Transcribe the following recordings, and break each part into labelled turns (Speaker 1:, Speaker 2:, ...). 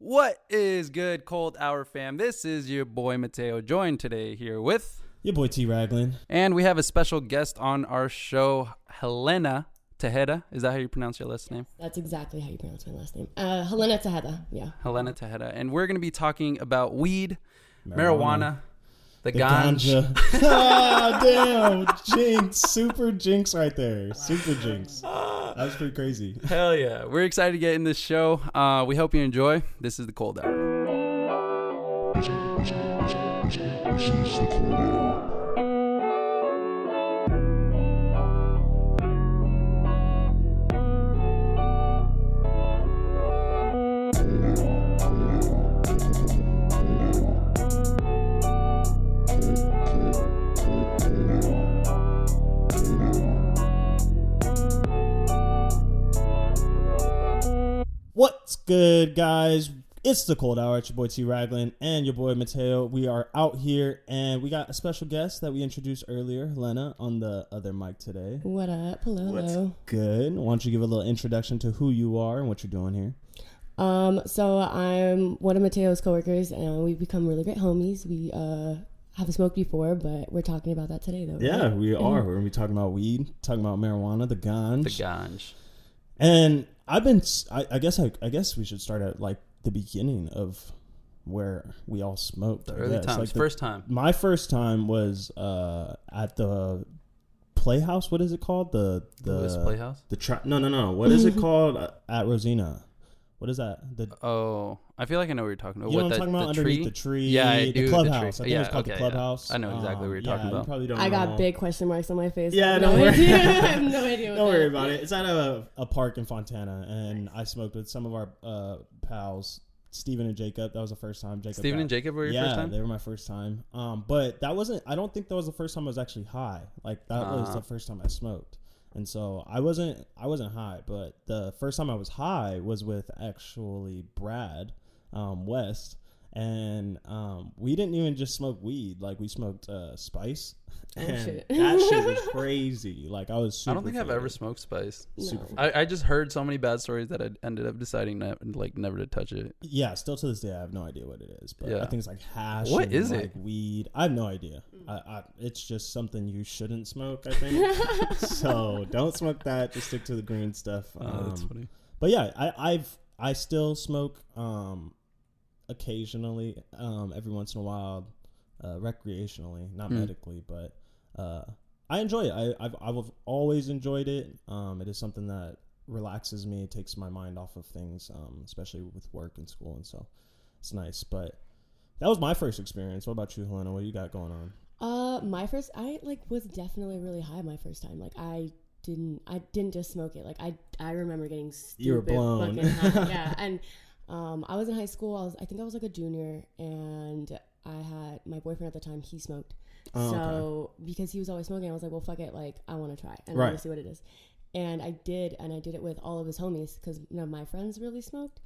Speaker 1: What is good, Cold Hour fam? This is your boy Mateo, joined today here with
Speaker 2: your boy T Raglan.
Speaker 1: And we have a special guest on our show, Helena Tejeda. Is that how you pronounce your last name?
Speaker 3: That's exactly how you pronounce my last name. Helena Tejeda, yeah.
Speaker 1: Helena Tejeda. And we're going to be talking about weed, marijuana, the Ganjj.
Speaker 2: Damn. Jinx. Super jinx right there. Super jinx. That was pretty crazy.
Speaker 1: Hell yeah. We're excited to get in this show. We hope you enjoy. This is the Cold Hour.
Speaker 4: This is the Cold Hour.
Speaker 2: What's good, guys? It's the Cold Hour. It's your boy T Raglan and your boy Mateo. We are out here and we got a special guest that we introduced earlier, Helena, on the other mic today.
Speaker 3: What up? Hello.
Speaker 2: What's good? Why don't you give a little introduction to who you are and what you're doing here?
Speaker 3: So I'm one of Mateo's coworkers and we've become really great homies. We haven't smoked before, but we're talking about that today, though.
Speaker 2: Yeah,
Speaker 3: right?
Speaker 2: we are. We're going to be talking about weed, talking about marijuana, the Ganjj.
Speaker 1: The Ganjj.
Speaker 2: And I guess we should start at like the beginning of where we all smoked.
Speaker 1: The early times.
Speaker 2: Like
Speaker 1: first time.
Speaker 2: My first time was at the Playhouse. What is it called? The
Speaker 1: Playhouse?
Speaker 2: No. What is it called at Rosina? What is that?
Speaker 1: I feel like I know what you're talking about.
Speaker 2: You know what I'm talking about? Underneath the tree.
Speaker 1: Yeah, I do.
Speaker 2: The clubhouse.
Speaker 1: The
Speaker 2: I think it's called the clubhouse.
Speaker 1: Yeah. I know exactly what you're talking about.
Speaker 2: You probably don't
Speaker 3: I
Speaker 2: know.
Speaker 3: got big question marks on my face.
Speaker 2: Yeah,
Speaker 3: no idea. I have no idea.
Speaker 2: Don't worry about it. It's at a park in Fontana, and I smoked with some of our pals, Steven and Jacob. That was the first time.
Speaker 1: Steven and Jacob were your first time?
Speaker 2: Yeah, they were my first time. But that wasn't. I don't think that was the first time I was actually high. Like that was the first time I smoked. And so I wasn't high, but the first time I was high was with actually Brad West, and we didn't even just smoke weed, like we smoked spice. And
Speaker 3: shit.
Speaker 2: That shit was crazy. Like I was super
Speaker 1: I don't think I've
Speaker 2: faded.
Speaker 1: ever smoked spice.
Speaker 3: No.
Speaker 1: I just heard so many bad stories that I ended up deciding never to touch it.
Speaker 2: Yeah, still to this day I have no idea what it is, but
Speaker 1: Yeah.
Speaker 2: I think it's like hash.
Speaker 1: What
Speaker 2: and
Speaker 1: is
Speaker 2: like
Speaker 1: it?
Speaker 2: Weed. I have no idea. It's just something you shouldn't smoke, I think. So don't smoke that. Just stick to the green stuff.
Speaker 1: That's funny.
Speaker 2: But yeah, I still smoke occasionally, every once in a while, recreationally, not medically, but I enjoy it. I've always enjoyed it. It is something that relaxes me, it takes my mind off of things, especially with work and school, and so it's nice. But that was my first experience. What about you, Helena? What you got going on?
Speaker 3: I was definitely really high my first time. Like I didn't just smoke it. Like I remember getting stupid.
Speaker 2: You were blown.
Speaker 3: Fucking high. Yeah, and I was in high school. I think I was like a junior, and I had my boyfriend at the time. He smoked, because he was always smoking, I was like, well, fuck it. Like I want to try and I want to see what it is. And I did it with all of his homies because none of my friends really smoked.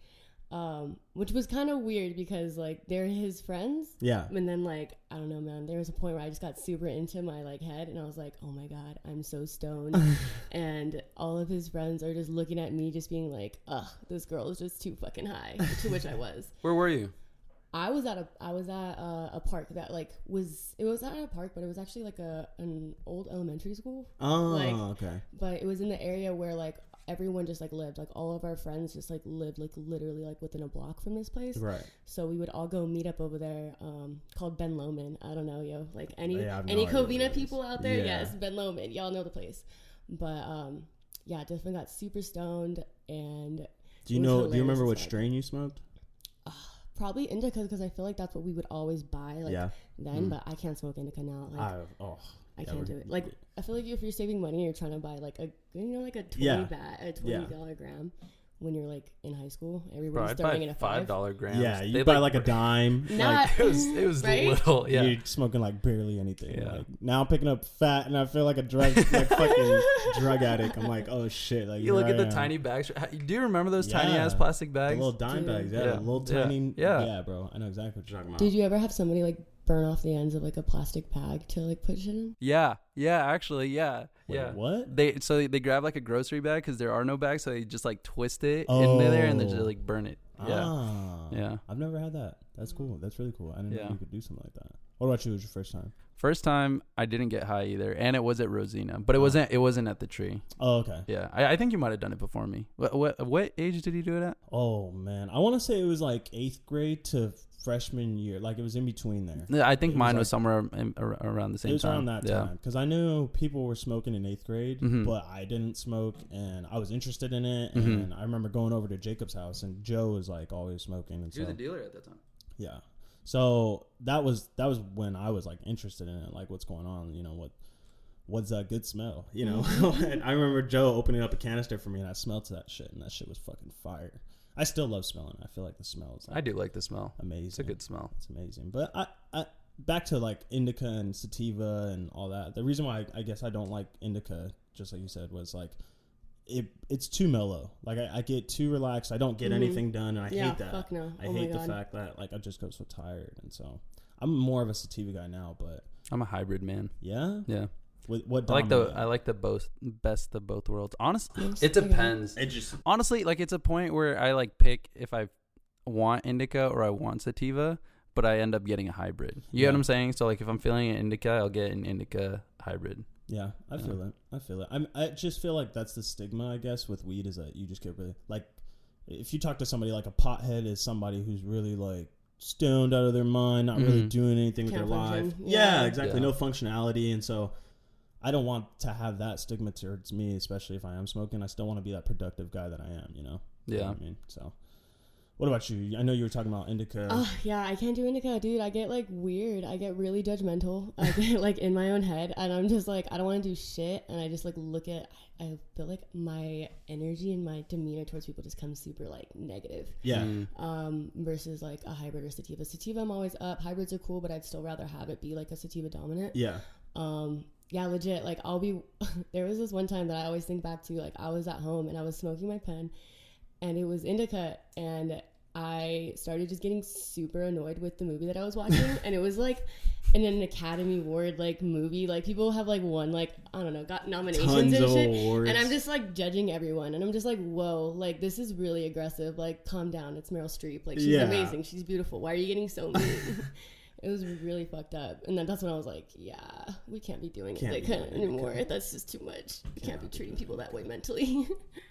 Speaker 3: Which was kind of weird because like they're his friends.
Speaker 2: Yeah.
Speaker 3: And then like, I don't know, man, there was a point where I just got super into my like head and I was like, oh my God, I'm so stoned. And all of his friends are just looking at me just being like, ugh, this girl is just too fucking high, to which I was.
Speaker 1: Where were you?
Speaker 3: I was at a park that like it was not a park, but it was actually like an old elementary school.
Speaker 2: Okay.
Speaker 3: But it was in the area where like everyone just like lived, like all of our friends just like lived like literally like within a block from this place.
Speaker 2: Right.
Speaker 3: So we would all go meet up over there, called Ben Lomond. I don't know, yo, like any
Speaker 2: idea
Speaker 3: Covina people out there?
Speaker 2: Yeah.
Speaker 3: Yes, Ben Lomond. Y'all know the place. But yeah, definitely got super stoned. And
Speaker 2: do you remember what strain you smoked?
Speaker 3: Probably indica, because I feel like that's what we would always buy then. But I can't smoke indica now. Like I can't do it. Like I feel like if you're saving money, you're trying to buy like a $20 gram. When you're like in high school, everybody's throwing in a
Speaker 1: $5 grams.
Speaker 2: Yeah, you buy like a dime.
Speaker 3: Not,
Speaker 2: like,
Speaker 1: it was
Speaker 3: right?
Speaker 1: little. Yeah,
Speaker 2: you're smoking like barely anything.
Speaker 1: Yeah.
Speaker 2: Like now I'm picking up fat and I feel like a fucking drug addict. I'm like, oh shit! Like
Speaker 1: you look at the tiny bags. Do you remember those tiny ass plastic bags?
Speaker 2: The little dime bags. Yeah, little tiny. Yeah, bro. I know exactly what you're talking about.
Speaker 3: Did you ever have somebody like burn off the ends of like a plastic bag to like put shit in?
Speaker 1: Yeah, actually, yeah.
Speaker 2: Wait,
Speaker 1: yeah.
Speaker 2: What?
Speaker 1: They grab like a grocery bag because there are no bags, so they just like twist it in there and then just like burn it. Yeah. Yeah.
Speaker 2: I've never had that. That's cool. That's really cool. I didn't know you could do something like that. What about you? Was your first time?
Speaker 1: First time, I didn't get high either, and it was at Rosina, but it wasn't at the tree.
Speaker 2: Oh, okay.
Speaker 1: Yeah, I think you might have done it before me. What age did you do it at?
Speaker 2: Oh man, I want to say it was like 8th grade to freshman year. Like it was in between there.
Speaker 1: Yeah, I think mine was somewhere around the same time.
Speaker 2: It was around that time because I knew people were smoking in 8th grade, but I didn't smoke, and I was interested in it. And I remember going over to Jacob's house, and Joe was like always smoking, and
Speaker 1: he was a dealer at that time.
Speaker 2: Yeah. So that was when I was like interested in it, like what's going on, you know, what's that good smell, you know? And I remember Joe opening up a canister for me, and I smelled that shit, and that shit was fucking fire. I still love smelling. I feel like the smell is like,
Speaker 1: I do like the smell.
Speaker 2: Amazing.
Speaker 1: It's a good smell.
Speaker 2: It's amazing. But I back to like indica and sativa and all that. The reason why I guess I don't like indica, just like you said, was like it's too mellow. Like I get too relaxed. I don't get anything done, and I hate that.
Speaker 3: Fuck no.
Speaker 2: I hate the fact that like I just go so tired, and so I'm more of a sativa guy now. But
Speaker 1: I'm a hybrid man.
Speaker 2: Yeah.
Speaker 1: Yeah.
Speaker 2: What
Speaker 1: I like the best of both worlds. Honestly, it depends. It just honestly, like, it's a point where I like pick if I want indica or I want sativa, but I end up getting a hybrid. You get what I'm saying? So like if I'm feeling an indica, I'll get an indica hybrid.
Speaker 2: Yeah, I feel it. I feel it. I just feel like that's the stigma, I guess, with weed, is that you just get really like, if you talk to somebody like a pothead is somebody who's really like stoned out of their mind, not really doing anything with their life. Yeah, exactly. No functionality, and so I don't want to have that stigma towards me, especially if I am smoking. I still want to be that productive guy that I am, you know?
Speaker 1: Yeah.
Speaker 2: You know what I mean? So, what about you? I know you were talking about indica.
Speaker 3: Oh, yeah, I can't do indica, dude. I get, like, weird. I get really judgmental. I get, like, in my own head, and I'm just, like, I don't want to do shit, and I just, like, I feel like my energy and my demeanor towards people just comes super, like, negative.
Speaker 2: Yeah.
Speaker 3: Versus, like, a hybrid or sativa. Sativa, I'm always up. Hybrids are cool, but I'd still rather have it be, like, a sativa dominant.
Speaker 2: Yeah.
Speaker 3: Yeah, legit. Like, there was this one time that I always think back to, like, I was at home and I was smoking my pen, and it was indica, and I started just getting super annoyed with the movie that I was watching. And it was like in an Academy Award like movie, like people have like won, like, I don't know, got nominations
Speaker 2: Tons
Speaker 3: and
Speaker 2: of
Speaker 3: shit.
Speaker 2: awards.
Speaker 3: And I'm just like judging everyone, and I'm just like, whoa, like this is really aggressive. Like, calm down. It's Meryl Streep. Like, she's amazing. She's beautiful. Why are you getting so mean? It was really fucked up. And then that's when I was like, yeah, we can't be doing it like anymore. That's just too much. We can't be treating people that way mentally.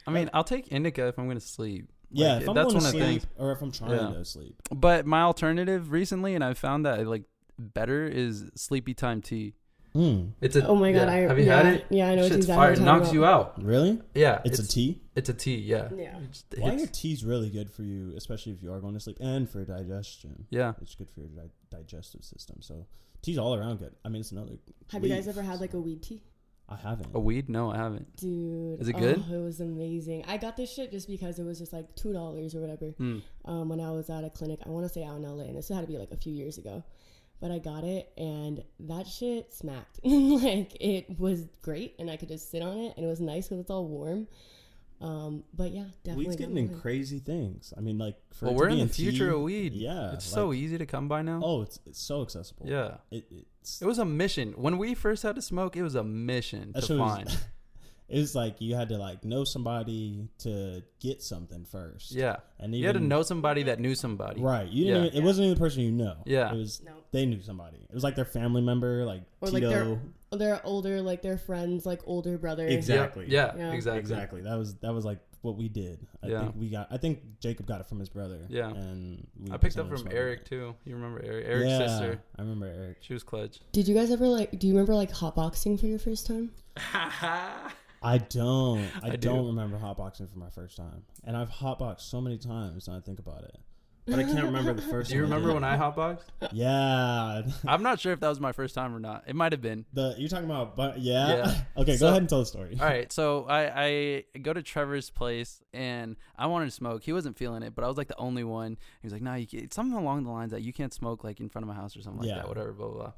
Speaker 1: I mean, I'll take indica if I'm going to sleep.
Speaker 2: Yeah,
Speaker 1: like,
Speaker 2: if I'm
Speaker 1: that's
Speaker 2: going to
Speaker 1: one
Speaker 2: sleep or if I'm trying to sleep.
Speaker 1: But my alternative recently, and I found that like better, is sleepy time tea. It's a,
Speaker 3: oh my god!
Speaker 1: Have you had it?
Speaker 3: Yeah, I know.
Speaker 1: It's fire. It knocks you out.
Speaker 2: Really?
Speaker 1: Yeah.
Speaker 2: It's a tea.
Speaker 1: It's a tea. Yeah.
Speaker 3: Yeah.
Speaker 2: Well, I hear tea's really good for you, especially if you are going to sleep, and for digestion.
Speaker 1: Yeah.
Speaker 2: It's good for your digestive system. So tea's all around good. I mean, it's another.
Speaker 3: Have you guys ever had like a weed tea?
Speaker 2: I haven't.
Speaker 1: A weed? No, I haven't.
Speaker 3: Dude.
Speaker 1: Is it good?
Speaker 3: Oh, it was amazing. I got this shit just because it was just like $2 or whatever. When I was at a clinic, I want to say out in LA, and this had to be like a few years ago. But I got it, and that shit smacked. Like, it was great, and I could just sit on it, and it was nice because it's all warm. But yeah, definitely.
Speaker 2: Weed's getting in crazy things. I mean, like, for
Speaker 1: we're in the future of weed.
Speaker 2: Yeah,
Speaker 1: it's like, so easy to come by now.
Speaker 2: Oh, it's so accessible.
Speaker 1: Yeah, it was a mission when we first had to smoke. It was a mission to find.
Speaker 2: It was like you had to like know somebody to get something first. Yeah, and
Speaker 1: you had to know somebody that knew somebody.
Speaker 2: Right. You didn't. Even, it wasn't even the person you know.
Speaker 1: Yeah.
Speaker 2: It was. They knew somebody. It was like their family member, like or Tito.
Speaker 3: Like their older, like their friends, like older brother.
Speaker 2: Exactly.
Speaker 1: Yeah. Exactly.
Speaker 2: Exactly. That was like what we did. I think Jacob got it from his brother.
Speaker 1: Yeah.
Speaker 2: And
Speaker 1: I picked up from Eric too. You remember Eric? Eric's sister.
Speaker 2: I remember Eric.
Speaker 1: She was clutch.
Speaker 3: Did you guys ever do you remember like hotboxing for your first time?
Speaker 2: I don't remember hotboxing for my first time. And I've hotboxed so many times when I think about it. But I can't remember the first time.
Speaker 1: Do you remember when I hotboxed?
Speaker 2: Yeah.
Speaker 1: I'm not sure if that was my first time or not. It might have been.
Speaker 2: You're talking about, yeah? Okay, go ahead and tell the story.
Speaker 1: All right, so I go to Trevor's place, and I wanted to smoke. He wasn't feeling it, but I was like the only one. He was like, no, something along the lines that you can't smoke like in front of my house or something like that, whatever, blah, blah, blah.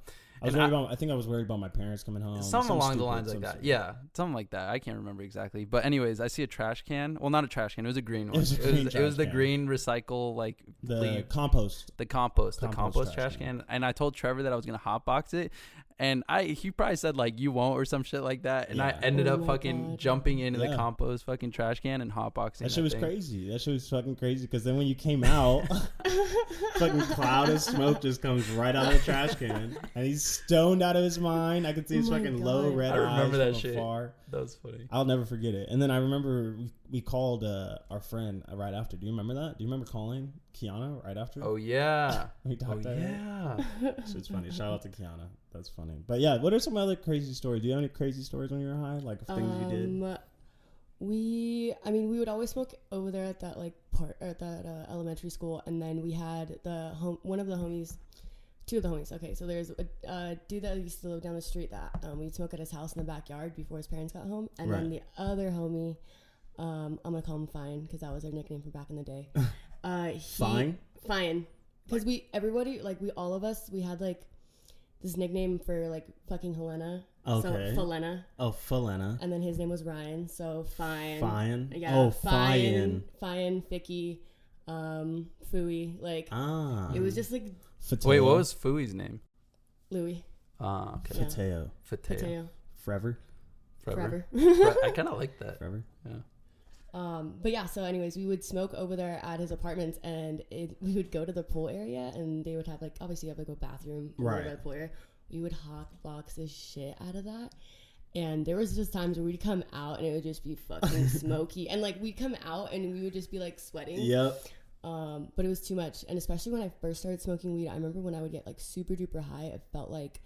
Speaker 2: I think I was worried about my parents coming home.
Speaker 1: Something along the lines like that. Yeah, something like that. I can't remember exactly. But anyways, I see a trash can. Well, not a trash can. It was a green one. It was the green recycle, like...
Speaker 2: The compost.
Speaker 1: The compost trash can. And I told Trevor that I was going to hotbox it. And he probably said like you won't or some shit like that, and I ended up fucking jumping into the compost fucking trash can and hotboxing.
Speaker 2: That shit was crazy. That shit was fucking crazy because then when you came out, fucking cloud of smoke just comes right out of the trash can, and he's stoned out of his mind. I could see his fucking low red eyes. I remember that shit. Afar.
Speaker 1: That was funny.
Speaker 2: I'll never forget it. And then I remember we called our friend right after. Do you remember that? Do you remember calling Kiana right after?
Speaker 1: Oh yeah.
Speaker 2: We talked to her. So it's funny. Shout out to Kiana. That's funny. But yeah, what are some other crazy stories? Do you have any crazy stories when you were high? Like things you did?
Speaker 3: We would always smoke over there at that like part or at that elementary school, and then we had one of the homies. Two of the homies. Okay, so there's a dude that used to live down the street that we'd smoke at his house in the backyard before his parents got home, and then the other homie, I'm gonna call him Fine because that was our nickname from back in the day.
Speaker 2: Fine,
Speaker 3: because all of us had like this nickname for like fucking Helena.
Speaker 2: Okay.
Speaker 3: So Helena.
Speaker 2: Oh, Helena.
Speaker 3: And then his name was Ryan. So Fine.
Speaker 2: Fine.
Speaker 3: Yeah.
Speaker 2: Oh,
Speaker 3: Fine. Ficky. Fooey. Like. It was just like.
Speaker 2: Fateo.
Speaker 1: Wait, what was Fooey's name?
Speaker 3: Louis.
Speaker 1: Okay.
Speaker 2: Fateo. Forever.
Speaker 1: I kind of like that.
Speaker 2: Forever.
Speaker 3: Yeah. But yeah, so anyways, we would smoke over there at his apartments, and we would go to the pool area, and they would have like, obviously you have like a bathroom right by the pool area. We would hotbox the shit out of that. And there was just times where we'd come out and it would just be fucking smoky. And like we'd come out and we would just be like sweating.
Speaker 2: Yep.
Speaker 3: But it was too much. And especially when I first started smoking weed, I remember when I would get like super duper high, it felt like,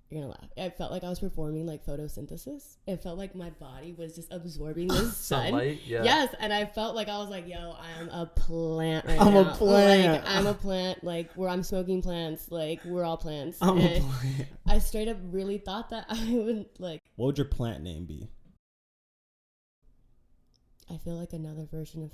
Speaker 3: you're gonna laugh, it felt like I was performing like photosynthesis. It felt like my body was just absorbing the sun.
Speaker 1: Sunlight, yeah.
Speaker 3: Yes, and I felt like I was like, yo, I am a plant right
Speaker 2: I'm
Speaker 3: now.
Speaker 2: a plant.
Speaker 3: Like, I'm a plant. Like, where I'm smoking plants. Like, we're all plants.
Speaker 2: I'm
Speaker 3: and
Speaker 2: a plant.
Speaker 3: I straight up really thought that I would like.
Speaker 2: What would your plant name be?
Speaker 3: I feel like another version of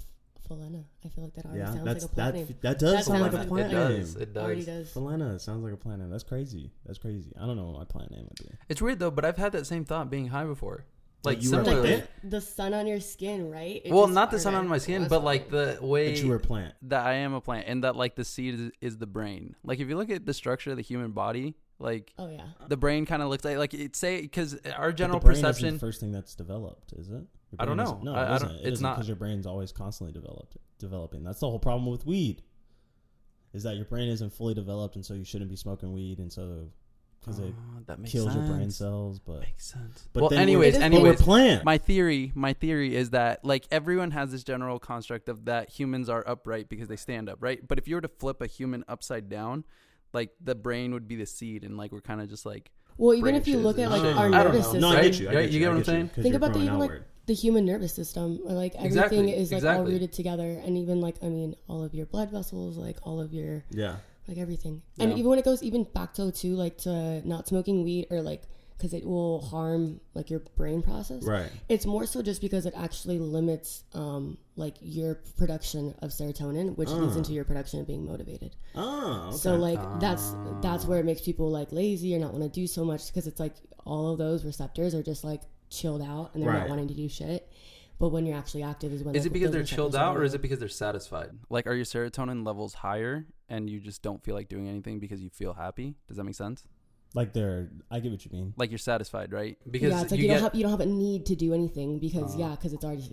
Speaker 3: Helena. I feel like that already sounds like a plant name.
Speaker 2: That does sound like a plant name.
Speaker 1: It does.
Speaker 3: Already does.
Speaker 2: Helena sounds like a plant name. That's crazy. I don't know what my plant name would be.
Speaker 1: It's weird though, but I've had that same thought being high before. Like
Speaker 2: you were
Speaker 1: similarly,
Speaker 3: the sun on your skin, right?
Speaker 1: Well, not the sun on my skin, but like the way
Speaker 2: that you were a plant.
Speaker 1: That I am a plant, and that like the seed is the brain. Like if you look at the structure of the human body, like the brain kind of looks like it say because our general perception.
Speaker 2: Isn't the first thing that's developed, is it?
Speaker 1: I don't know.
Speaker 2: No, it isn't. It's not because your brain's always constantly developing. That's the whole problem with weed. Is that your brain isn't fully developed, and so you shouldn't be smoking weed, and so because it kills your brain cells. But
Speaker 1: makes sense.
Speaker 2: But
Speaker 1: well,
Speaker 2: then
Speaker 1: anyways,
Speaker 2: plant.
Speaker 1: My theory is that like everyone has this general construct of that humans are upright because they stand up, right? But if you were to flip a human upside down, like the brain would be the seed, and like we're kind of just like.
Speaker 3: Well, even if you look at like our nervous system,
Speaker 2: no, I get you.
Speaker 1: You get what I'm saying?
Speaker 3: Think about the human nervous system. Like everything is like all rooted together, and even like all of your blood vessels, like all of your like everything. Yeah. And even when it goes even back to to not smoking weed or like because it will harm like your brain process.
Speaker 2: Right.
Speaker 3: It's more so just because it actually limits like your production of serotonin, which leads into your production of being motivated.
Speaker 2: Oh. Okay.
Speaker 3: So like that's where it makes people like lazy or not want to do so much because it's like all of those receptors are just like chilled out and they're not wanting to do shit. But when you're actually active is when
Speaker 1: is it because they're chilled out or is it because they're satisfied? Like are your serotonin levels higher and you just don't feel like doing anything because you feel happy? Does that make sense?
Speaker 2: Like I get what you mean.
Speaker 1: Like you're satisfied, right? Because
Speaker 3: it's like you don't have a need to do anything because because it's already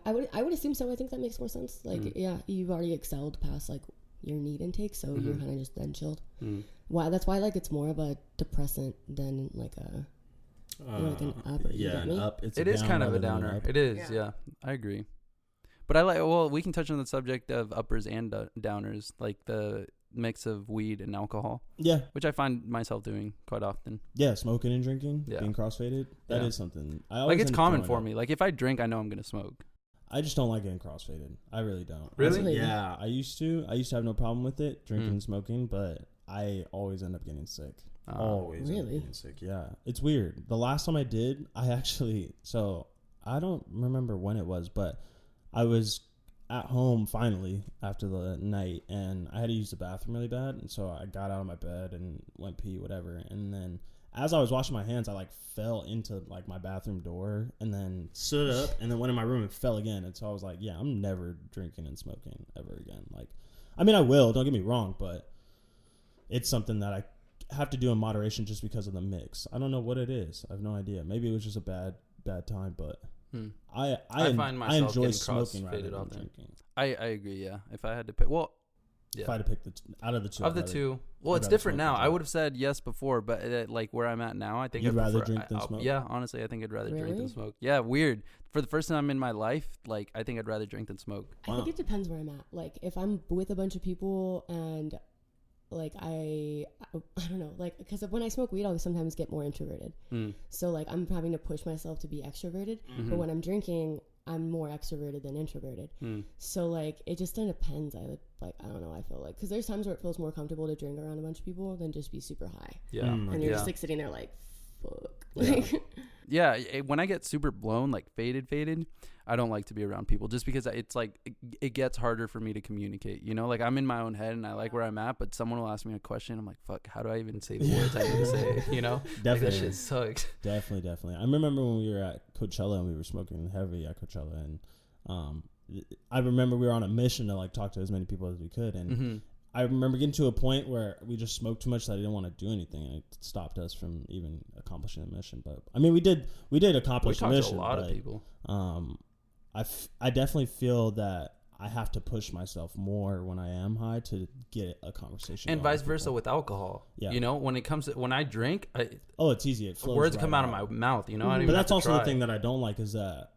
Speaker 3: I would assume so. I think that makes more sense. Like you've already excelled past like your need intake, so you're kind of just then chilled. Why? That's why like it's more of a depressant than like a like an up.
Speaker 2: An up.
Speaker 1: It is kind of a downer. It is. Yeah, I agree. But I like. Well, we can touch on the subject of uppers and downers, like the mix of weed and alcohol. Yeah. Which I find myself doing quite often.
Speaker 2: Yeah, smoking and drinking, being crossfaded. That is something.
Speaker 1: Like it's common for me. Like if I drink, I know I'm going to smoke.
Speaker 2: I just don't like getting crossfaded. I really don't.
Speaker 1: Really?
Speaker 2: Yeah, I used to have no problem with it, drinking and smoking, but I always end up getting sick. Always end up getting sick. Yeah. It's weird. The last time I did, so I don't remember when it was, but I was at home finally after the night and I had to use the bathroom really bad, and so I got out of my bed and went pee, whatever, and then as I was washing my hands I like fell into like my bathroom door and then stood up and then went in my room and fell again, and so I was like, yeah, I'm never drinking and smoking ever again. Like I mean I will, don't get me wrong, but it's something that have to do in moderation just because of the mix. I don't know what it is. I have no idea. Maybe it was just a bad time, but I
Speaker 1: find myself
Speaker 2: enjoy
Speaker 1: getting
Speaker 2: smoking rather than
Speaker 1: often.
Speaker 2: drinking.
Speaker 1: I agree. Yeah, if I had to pick,
Speaker 2: if I had to pick out of the two,
Speaker 1: well, it's different now. I would have said yes before, but like where I'm at now, I think
Speaker 2: you'd rather drink than smoke.
Speaker 1: Yeah, honestly, I think I'd rather drink than smoke. Yeah, weird. For the first time in my life, like I think I'd rather drink than smoke.
Speaker 3: I think it depends where I'm at. Like if I'm with a bunch of people and like I don't know, like because when I smoke weed, I'll sometimes get more introverted. So like I'm having to push myself to be extroverted. But when I'm drinking, I'm more extroverted than introverted. So like it just depends. I don't know. I feel like because there's times where it feels more comfortable to drink around a bunch of people than just be super high. Yeah, and you're just like sitting there like, fuck.
Speaker 1: Yeah, when I get super blown, like faded, I don't like to be around people just because it's like it gets harder for me to communicate. You know, like I'm in my own head and I like where I'm at, but someone will ask me a question. I'm like, fuck, how do I even say the words I need to say? You know,
Speaker 2: definitely.
Speaker 1: Like, that shit sucks.
Speaker 2: Definitely. I remember when we were at Coachella and we were smoking heavy at Coachella, and I remember we were on a mission to like talk to as many people as we could, and I remember getting to a point where we just smoked too much that I didn't want to do anything, and it stopped us from even accomplishing the mission. But I mean, we did accomplish the mission.
Speaker 1: We talked to a lot of people.
Speaker 2: I definitely feel that I have to push myself more when I am high to get a conversation.
Speaker 1: And vice versa with alcohol. Yeah. You know, when I drink,
Speaker 2: it's easy. It flows
Speaker 1: words come out of my mouth. You know,
Speaker 2: but that's also the thing that I don't like is that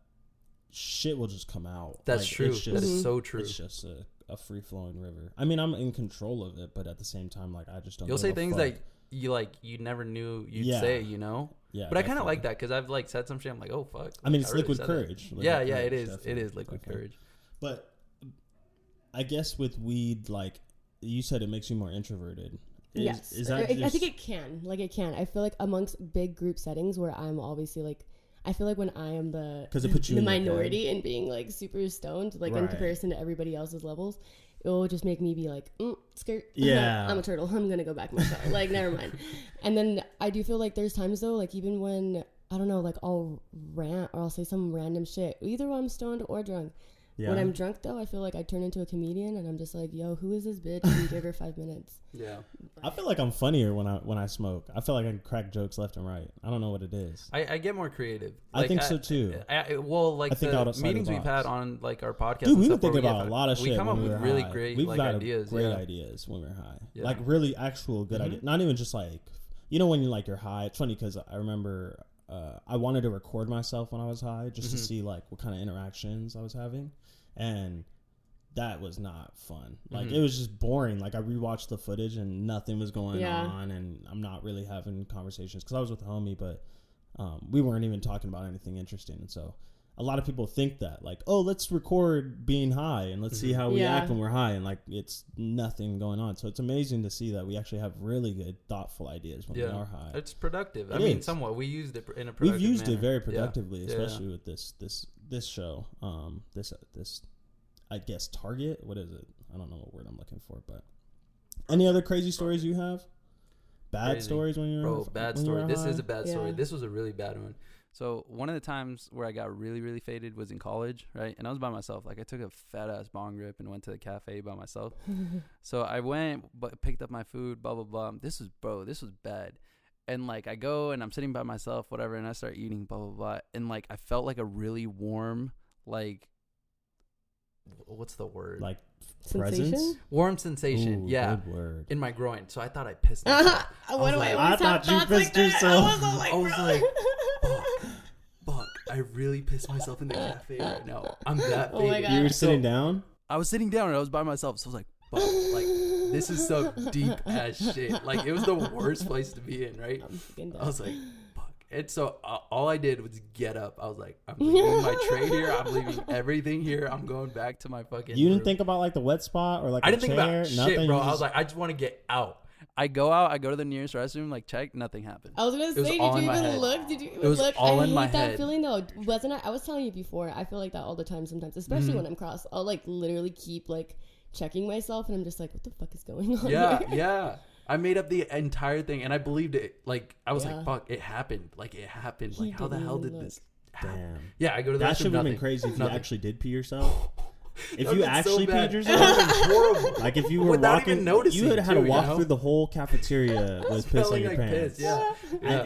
Speaker 2: shit will just come out.
Speaker 1: That's true. That is so true.
Speaker 2: It's just a free flowing river. I mean, I'm in control of it, but at the same time, like I just don't.
Speaker 1: You'll say things that you never knew you'd say. You know. Yeah. But I kind of like that because I've like said some shit. I'm like, oh fuck.
Speaker 2: I mean, it's liquid courage.
Speaker 1: It is. Definitely. It is liquid courage.
Speaker 2: But I guess with weed, like you said, it makes you more introverted.
Speaker 3: Yes. Is that I think it can. Like it can. I feel like amongst big group settings where I'm obviously like, I feel like when I am the minority and being like super stoned, like in comparison to everybody else's levels, it will just make me be like, skirt.
Speaker 2: Yeah.
Speaker 3: I'm a turtle. I'm going to go back to my cell. Like, never mind. And then I do feel like there's times though, like even when, I don't know, like I'll rant or I'll say some random shit, either when I'm stoned or drunk. Yeah. When I'm drunk though, I feel like I turn into a comedian and I'm just like, yo, who is this bitch? And give her 5 minutes.
Speaker 1: Yeah.
Speaker 2: I feel like I'm funnier when I smoke. I feel like I can crack jokes left and right. I don't know what it is.
Speaker 1: I get more creative.
Speaker 2: Like, I think so too.
Speaker 1: The meetings we've had on like our podcast.
Speaker 2: Dude, we were thinking about a lot of shit.
Speaker 1: We come up with really
Speaker 2: high.
Speaker 1: great
Speaker 2: We've got
Speaker 1: ideas.
Speaker 2: Great ideas when we're high.
Speaker 1: Yeah.
Speaker 2: Like really actual good ideas. Not even just like, you know, when you're high. It's funny because I remember I wanted to record myself when I was high just to see like what kind of interactions I was having. And that was not fun. Like it was just boring. Like I rewatched the footage and nothing was going on, and I'm not really having conversations because I was with a homie, but we weren't even talking about anything interesting. And so a lot of people think that like, oh, let's record being high and let's see how we act when we're high, and like it's nothing going on. So it's amazing to see that we actually have really good, though ideas when we are high.
Speaker 1: It's productive. I mean, somewhat. We used it in a productive
Speaker 2: We've used
Speaker 1: manner.
Speaker 2: it very productively, especially with this show. This I guess target. What is it? I don't know what word I'm looking for. But any other crazy stories you have? Bad stories when you're
Speaker 1: bad story. This is a bad story. This was a really bad one. So one of the times where I got really, really faded was in college, right? And I was by myself. Like I took a fat ass bong rip and went to the cafe by myself. So I went, but picked up my food, blah blah blah. This was bad. And like I go and I'm sitting by myself, whatever, and I start eating, blah blah blah. And like I felt like a really warm, like, what's the word?
Speaker 2: Like
Speaker 3: sensation?
Speaker 2: Presence?
Speaker 1: Warm sensation.
Speaker 2: Ooh,
Speaker 1: yeah.
Speaker 2: Good word.
Speaker 1: In my groin. So I thought I pissed myself.
Speaker 2: I thought you pissed yourself.
Speaker 1: I was like, fuck, I really pissed myself in the cafe right now. I'm that faded.
Speaker 3: Oh my God.
Speaker 2: You were sitting down?
Speaker 1: I was sitting down and I was by myself. So I was like, fuck, like this is some deep ass shit. Like it was the worst place to be in, right? I was like, fuck. And so all I did was get up. I was like, I'm leaving my tray here. I'm leaving everything here. I'm going back to my fucking
Speaker 2: You didn't
Speaker 1: room.
Speaker 2: think about like the wet spot or like
Speaker 1: I didn't think about
Speaker 2: nothing,
Speaker 1: shit, bro. I was like, I just want to get out. I go out. I go to the nearest restroom. Like check. Nothing happened.
Speaker 3: I was gonna say, did you even look? Did you even look?
Speaker 1: All in my head.
Speaker 3: I hate that feeling though. Wasn't I was telling you before. I feel like that all the time sometimes, especially when I'm cross. I'll like literally keep like checking myself, and I'm just like, what the fuck is going on?
Speaker 1: Yeah. I made up the entire thing, and I believed it. Like I was like, fuck, it happened. Like it happened. Like how the hell did this happen?
Speaker 2: Damn.
Speaker 1: Yeah, I go to the
Speaker 2: That
Speaker 1: restroom.
Speaker 2: should have been crazy if you actually did pee yourself. If you actually peed yourself, like if you were walking, you would have had to walk through the whole cafeteria with piss on your pants.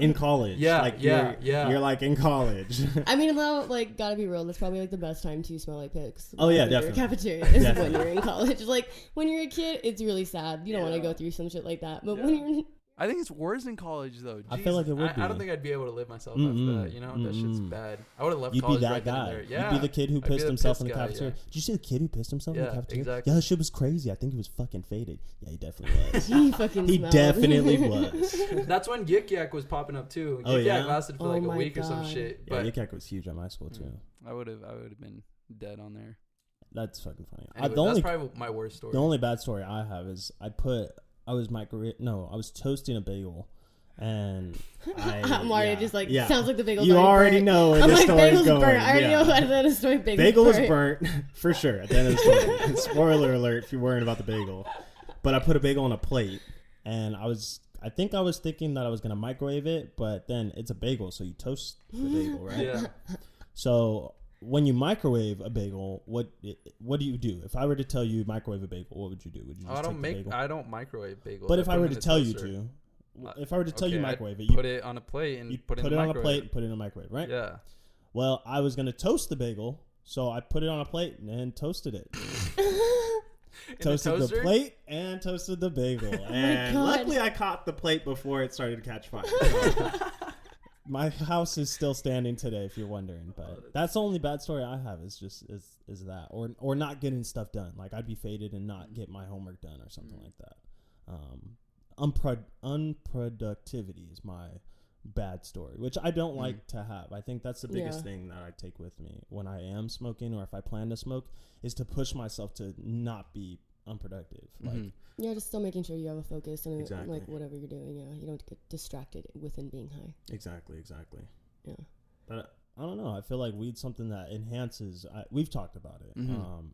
Speaker 2: In college. You're like in college.
Speaker 3: I mean, though, like, gotta be real. That's probably like the best time to smell like piss.
Speaker 2: Oh yeah, definitely.
Speaker 3: Cafeteria is when you're in college. Like when you're a kid, it's really sad. You don't want to go through some shit like that. But when you're
Speaker 1: I think it's worse in college, though. Jeez.
Speaker 2: I feel like it would be.
Speaker 1: I don't think I'd be able to live myself after that. You know, that shit's bad. I would have left college right then and there.
Speaker 2: Yeah. You'd be the kid who pissed himself in the cafeteria. Did you see the kid who pissed himself in the cafeteria?
Speaker 1: Exactly.
Speaker 2: Yeah, that shit was crazy. I think he was fucking faded. Yeah, he definitely was.
Speaker 3: He
Speaker 2: definitely was.
Speaker 1: That's when Yik Yak was popping up, too. Yik Yak lasted for like a week or some shit.
Speaker 2: Yeah, Yik Yak was huge at my school, too.
Speaker 1: I would have been dead on there.
Speaker 2: That's fucking funny.
Speaker 1: Anyway, that's probably my worst story.
Speaker 2: The only bad story I have is I was toasting a bagel. And
Speaker 3: Mario just like sounds like the bagel.
Speaker 2: You already know where the story's going.
Speaker 3: Burnt. I already know by the end of the story.
Speaker 2: Bagel was burnt for sure. At the end of the story. Spoiler alert if you're worrying about the bagel. But I put a bagel on a plate, and I think I was thinking that I was gonna microwave it, but then it's a bagel, so you toast the bagel, right?
Speaker 1: Yeah.
Speaker 2: So when you microwave a bagel, what do you do? If I were to tell you microwave a bagel, what would you do? Would you just take the bagel?
Speaker 1: I don't microwave bagels.
Speaker 2: But if I were to tell you to. If I were to tell you microwave it, you
Speaker 1: put it on a plate and put it in the microwave.
Speaker 2: On a plate and put it in a microwave, right?
Speaker 1: Yeah.
Speaker 2: Well, I was gonna toast the bagel, so I put it on a plate and toasted it. Toasted the plate and toasted the bagel, and luckily I caught the plate before it started to catch fire. My house is still standing today, if you're wondering. But that's the only bad story I have is that, or not getting stuff done. Like I'd be faded and not get my homework done or something like that. Unproductivity is my bad story, which I don't like to have. I think that's the biggest thing that I take with me when I am smoking, or if I plan to smoke, is to push myself to not be unproductive. Like,
Speaker 3: just still making sure you have a focus and like whatever you're doing. Yeah, you don't get distracted within being high.
Speaker 2: Exactly.
Speaker 3: Yeah,
Speaker 2: but I don't know. I feel like weed's something that enhances. We've talked about it.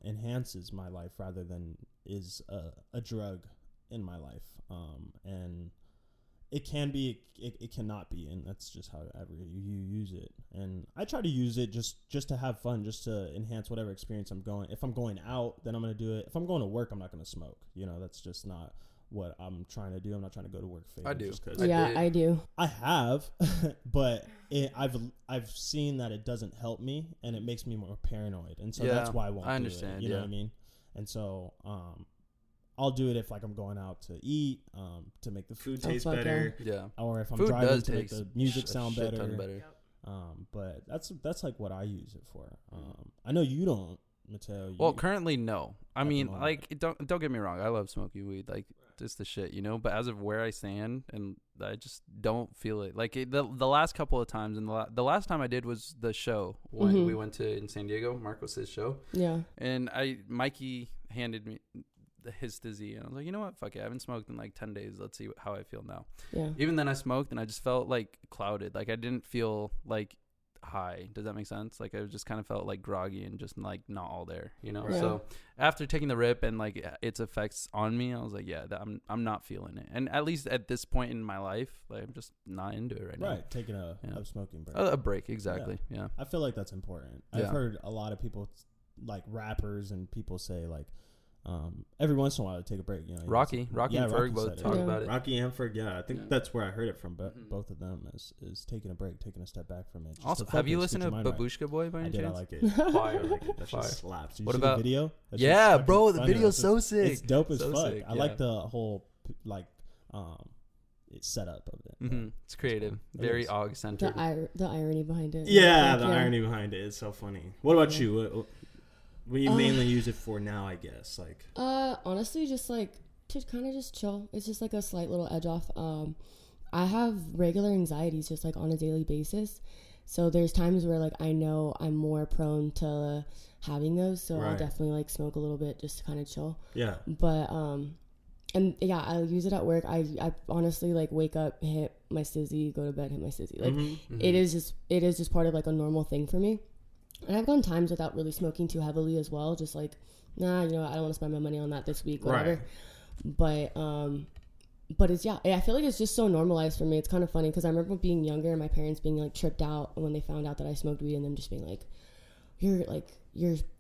Speaker 2: Enhances my life rather than is a drug in my life. And it can be, it cannot be, and that's just however you use it. And I try to use it just to have fun, just to enhance whatever experience I'm going. If I'm going out, then I'm going to do it. If I'm going to work, I'm not going to smoke. You know, that's just not what I'm trying to do. I'm not trying to go to work faded.
Speaker 1: I do.
Speaker 3: I do.
Speaker 2: I have, but I've seen that it doesn't help me, and it makes me more paranoid. And so that's why I won't do it. You know what I mean? And so, I'll do it if like I'm going out to eat, to make the food taste better.
Speaker 1: Yeah.
Speaker 2: Or if I'm driving to make the music sound better. But that's like what I use it for. I know you don't, Mateo.
Speaker 1: Well, currently no. I mean, like don't get me wrong. I love smoking weed. Like just the shit, you know. But as of where I stand, and I just don't feel it. Like the last couple of times, and the last time I did was the show when we went to in San Diego, Marcos's show.
Speaker 3: Yeah.
Speaker 1: And Mikey handed me his dizzy, and I was like, you know what, fuck it, I haven't smoked in like 10 days, let's see how I feel now.
Speaker 3: Yeah. Even
Speaker 1: then I smoked and I just felt like clouded, like I didn't feel like high. Does that make sense? Like I just kind of felt like groggy and just like not all there, you know. So after taking the rip and like its effects on me, I was like, I'm not feeling it. And at least at this point in my life, like I'm just not into it right now.
Speaker 2: Right, taking a smoking break.
Speaker 1: A break, exactly. Yeah.
Speaker 2: I feel like that's important. I've heard a lot of people, like rappers and people, say like every once in a while to take a break, you know.
Speaker 1: Rocky and Ferg both talk about it.
Speaker 2: Rocky and Ferg, I think that's where I heard it from. But both of them is taking a break, taking a step back from it.
Speaker 1: Also, have you listened to Babushka Boy by any chance?
Speaker 2: I like it. Fire, I like it. That just slaps. Did you see the video?
Speaker 1: Yeah, bro, the video's so sick.
Speaker 2: It's dope as fuck. Sick, I like the whole like setup of it.
Speaker 1: It's creative, very Og centered.
Speaker 3: The irony behind it.
Speaker 2: Yeah, the irony behind it is so funny. What about you? What do you mainly use it for now, I guess? Like,
Speaker 3: honestly, just like to kind of just chill. It's just like a slight little edge off. I have regular anxieties just like on a daily basis. So there's times where like I know I'm more prone to having those. So I'll definitely like smoke a little bit just to kind of chill.
Speaker 2: Yeah.
Speaker 3: But and yeah, I'll use it at work. I honestly like wake up, hit my stizzy, go to bed, hit my stizzy. Like it is just part of like a normal thing for me. And I've gone times without really smoking too heavily as well. Just like, nah, you know, I don't want to spend my money on that this week, whatever. But it's, I feel like it's just so normalized for me. It's kind of funny because I remember being younger and my parents being like tripped out when they found out that I smoked weed and them just being like, you're like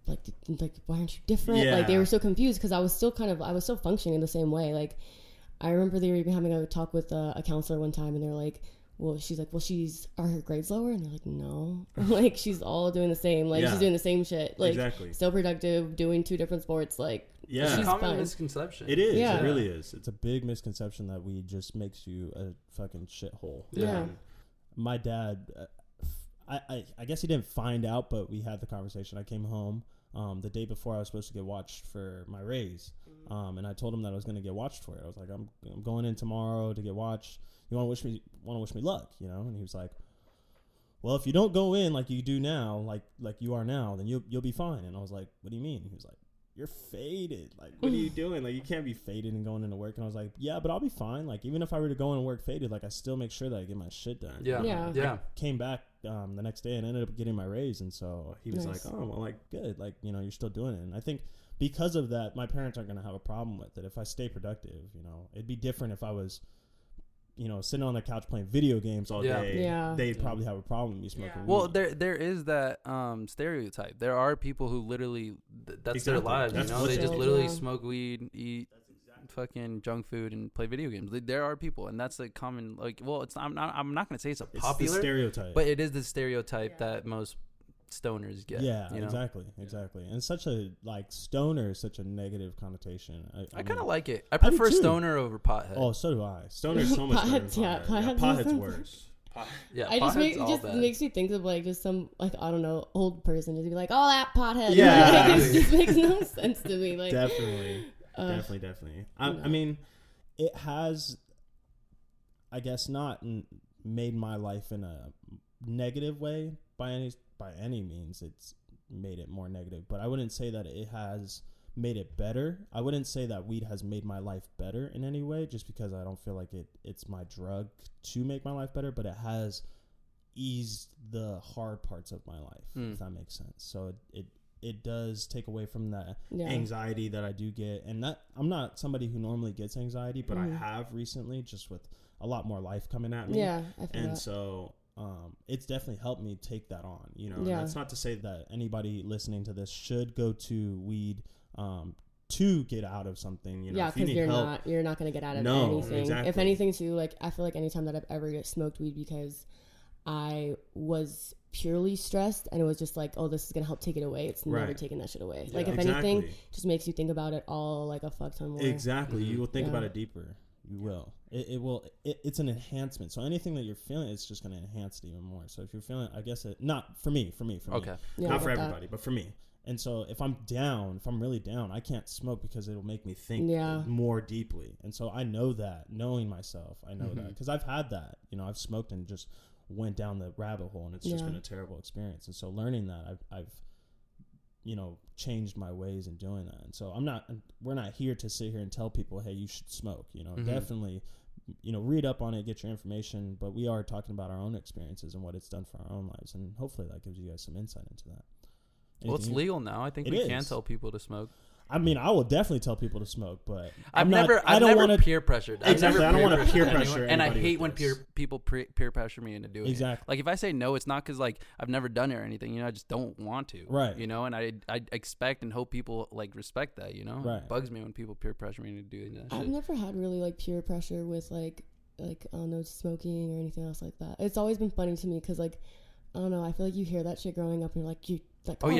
Speaker 3: why aren't you different? Like they were so confused because I was still functioning the same way. Like I remember they were even having a talk with a counselor one time, and they're like, well, are her grades lower? And they're like, no. Like, she's all doing the same. Like, she's doing the same shit. Like, still productive, doing 2 different sports. Like,
Speaker 1: it's a common misconception.
Speaker 2: It is. Yeah. It really is. It's a big misconception that weed just makes you a fucking shithole.
Speaker 3: Yeah.
Speaker 2: My dad, I guess he didn't find out, but we had the conversation. I came home the day before I was supposed to get watched for my raise. And I told him that I was going to get watched for it. I was like, I'm going in tomorrow to get watched. You want to wish me luck, you know? And he was like, well, if you don't go in like you do now, like you are now, then you'll be fine. And I was like, what do you mean? He was like, you're faded. Like, what are you doing? Like, you can't be faded and going into work. And I was like, yeah, but I'll be fine. Like, even if I were to go in and work faded, like, I still make sure that I get my shit done.
Speaker 3: Yeah.
Speaker 2: I came back the next day and ended up getting my raise. And so he was like, oh, well, like, good. Like, you know, you're still doing it. And I think because of that, my parents aren't going to have a problem with it if I stay productive. You know, it'd be different if I was, you know, sitting on the couch playing video games all day. They'd probably have a problem with me smoking weed.
Speaker 1: Well, there is that stereotype. There are people who literally that's their lives. You know, they just literally smoke weed, eat fucking junk food, and play video games. There are people, and that's a common I'm not gonna say it's popular
Speaker 2: the stereotype,
Speaker 1: but it is the stereotype that most stoners get.
Speaker 2: Yeah, you know? exactly. And such a stoner is such a negative connotation.
Speaker 1: I kind of like it. I prefer stoner over pothead.
Speaker 2: Oh, so do I. Stoner's so much better. Pothead's worse.
Speaker 3: It makes me think of like just some like I don't know old person just be like, oh, that pothead.
Speaker 2: Yeah,
Speaker 3: like, it just makes no sense to me. Like
Speaker 2: definitely. I mean, it has, I guess, not made my life in a negative way by any means. It's made it more negative, but I wouldn't say that it has made it better. I wouldn't say that weed has made my life better in any way, just because I don't feel like it's my drug to make my life better, but it has eased the hard parts of my life, if that makes sense. So it does take away from that anxiety that I do get. And that I'm not somebody who normally gets anxiety, but I have recently, just with a lot more life coming at me.
Speaker 3: Yeah, I feel that.
Speaker 2: So it's definitely helped me take that on, you know. And that's not to say that anybody listening to this should go to weed to get out of something, you know.
Speaker 3: Yeah, because you're not going to get out of anything. Exactly. If anything, too, like I feel like anytime that I've ever smoked weed because I was purely stressed and it was just like, oh, this is going to help take it away. It's never taking that shit away. Yeah, like if anything, just makes you think about it all like a fuck ton more.
Speaker 2: Exactly. You will think about it deeper. You will. It will. It's an enhancement. So anything that you're feeling, it's just going to enhance it even more. So if you're feeling, I guess not for me. Okay. Yeah, not for everybody, but for me. And so if I'm really down, I can't smoke because it'll make me think more deeply. And so I know that, knowing myself, I know that because I've had that. You know, I've smoked and just went down the rabbit hole, and it's just been a terrible experience. And so learning that, I've you know, changed my ways in doing that. And so we're not here to sit here and tell people, hey, you should smoke. You know, definitely, you know, read up on it, get your information. But we are talking about our own experiences and what it's done for our own lives, and hopefully that gives you guys some insight into that.
Speaker 1: Well, it's legal now. I think we can tell people to smoke.
Speaker 2: I mean, I will definitely tell people to smoke, but
Speaker 1: I've never peer pressured.
Speaker 2: Exactly, I don't want to peer pressure.
Speaker 1: And I hate when people peer pressure me into doing it. Like if I say no, it's not because like I've never done it or anything. You know, I just don't want to.
Speaker 2: Right.
Speaker 1: You know, and I expect and hope people like respect that. You know,
Speaker 2: right.
Speaker 1: It bugs me when people peer pressure me into doing that.
Speaker 3: I've never had really like peer pressure with like I don't know, smoking or anything else like that. It's always been funny to me because like I don't know, I feel like you hear that shit growing up and you're like you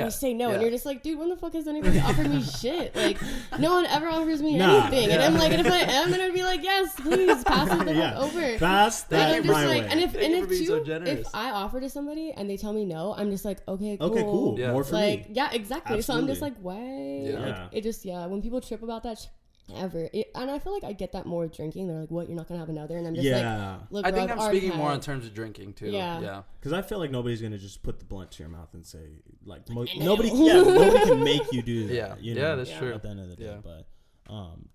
Speaker 3: say no, and you're just like, dude, when the fuck has anybody offered me shit? Like, no one ever offers me anything, and I'm like, and if I am, then I'd be like, yes, please pass it the fuck over.
Speaker 2: Pass that.
Speaker 3: And I'm just like,
Speaker 2: way.
Speaker 3: if I offer to somebody and they tell me no, I'm just like, okay, cool.
Speaker 2: Okay, cool. Yeah. More for
Speaker 3: me.
Speaker 2: Yeah,
Speaker 3: exactly. Absolutely. So I'm just like, why? Yeah. Like, it just when people trip about that. And I feel like I get that more with drinking. They're like, what, you're not gonna have another? And I'm just like, look,
Speaker 1: I think I'm speaking more in terms of drinking too. Yeah.
Speaker 2: Because I feel like nobody's gonna just put the blunt to your mouth and say like nobody can make you do that.
Speaker 1: Yeah,
Speaker 2: you know,
Speaker 1: that's true.
Speaker 2: At the end of the day, but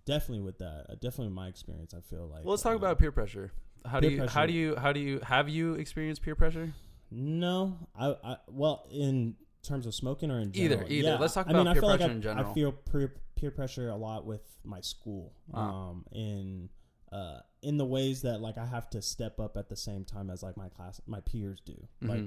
Speaker 2: definitely with that, definitely in my experience, I feel like.
Speaker 1: Well, let's talk about peer pressure. How do you have you experienced peer pressure?
Speaker 2: No, I in terms of smoking or in general?
Speaker 1: Either. Yeah. Let's talk about peer pressure in general.
Speaker 2: I feel peer pressure a lot with my school, in the ways that like I have to step up at the same time as like my peers do. Like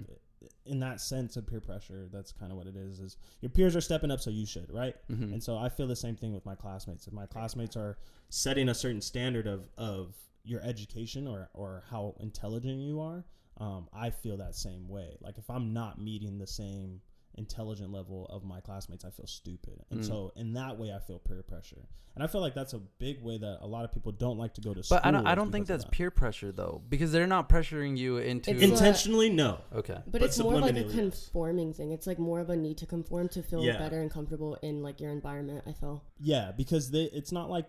Speaker 2: in that sense of peer pressure, that's kind of what it is your peers are stepping up, so you should, right? Mm-hmm. And so I feel the same thing with my classmates. If my classmates are setting a certain standard of your education or how intelligent you are, I feel that same way. Like if I'm not meeting the same intelligent level of my classmates, I feel stupid. And so in that way I feel peer pressure, and I feel like that's a big way that a lot of people don't like to go to school.
Speaker 1: But I don't think that's peer pressure though, because they're not pressuring you into
Speaker 2: intentionally. No.
Speaker 1: Okay.
Speaker 3: But it's more like a conforming thing. It's like more of a need to conform to feel better and comfortable in like your environment, I feel. Yeah,
Speaker 2: because it's not like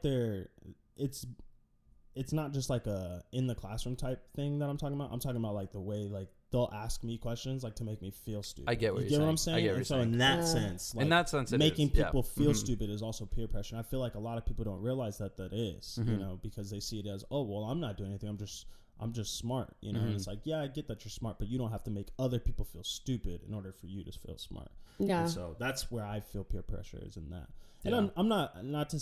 Speaker 2: it's not just like a in the classroom type thing that I'm talking about. I'm talking about like the way like they'll ask me questions like to make me feel stupid.
Speaker 1: I get what you're saying.
Speaker 2: What I'm saying?
Speaker 1: I get what
Speaker 2: you're saying. So in that sense, like,
Speaker 1: in that sense,
Speaker 2: making people feel stupid is also peer pressure. And I feel like a lot of people don't realize that is, you know, because they see it as, oh, well, I'm not doing anything. I'm just smart, you know. And it's like, yeah, I get that you're smart, but you don't have to make other people feel stupid in order for you to feel smart. Yeah. And so that's where I feel peer pressure is in that. And I'm not to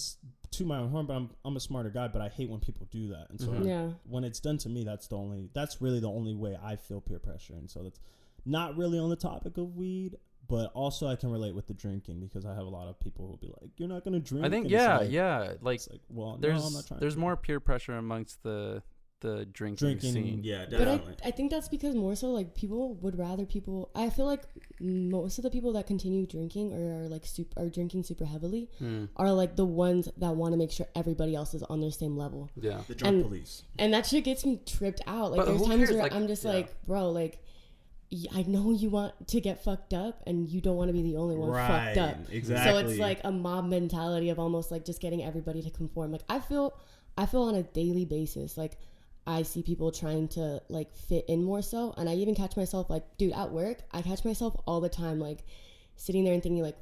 Speaker 2: toot my own horn, but I'm a smarter guy, but I hate when people do that. And so when it's done to me, that's really the only way I feel peer pressure. And so that's not really on the topic of weed, but also I can relate with the drinking, because I have a lot of people who will be like, you're not going to drink.
Speaker 1: I think, well, there's more peer pressure amongst the drinking scene.
Speaker 2: Yeah, definitely.
Speaker 3: But I think that's because more so like people would rather I feel like most of the people that continue drinking or are like are drinking super heavily are like the ones that want to make sure everybody else is on their same level.
Speaker 1: Yeah.
Speaker 2: The drunk police.
Speaker 3: And that shit gets me tripped out. Like, there's times where I'm just like, bro, like, I know you want to get fucked up and you don't want to be the only one fucked up.
Speaker 2: Exactly.
Speaker 3: So it's like a mob mentality of almost like just getting everybody to conform. Like, I feel on a daily basis, like, I see people trying to like fit in more so, and I even catch myself like, dude, at work I catch myself all the time like sitting there and thinking like,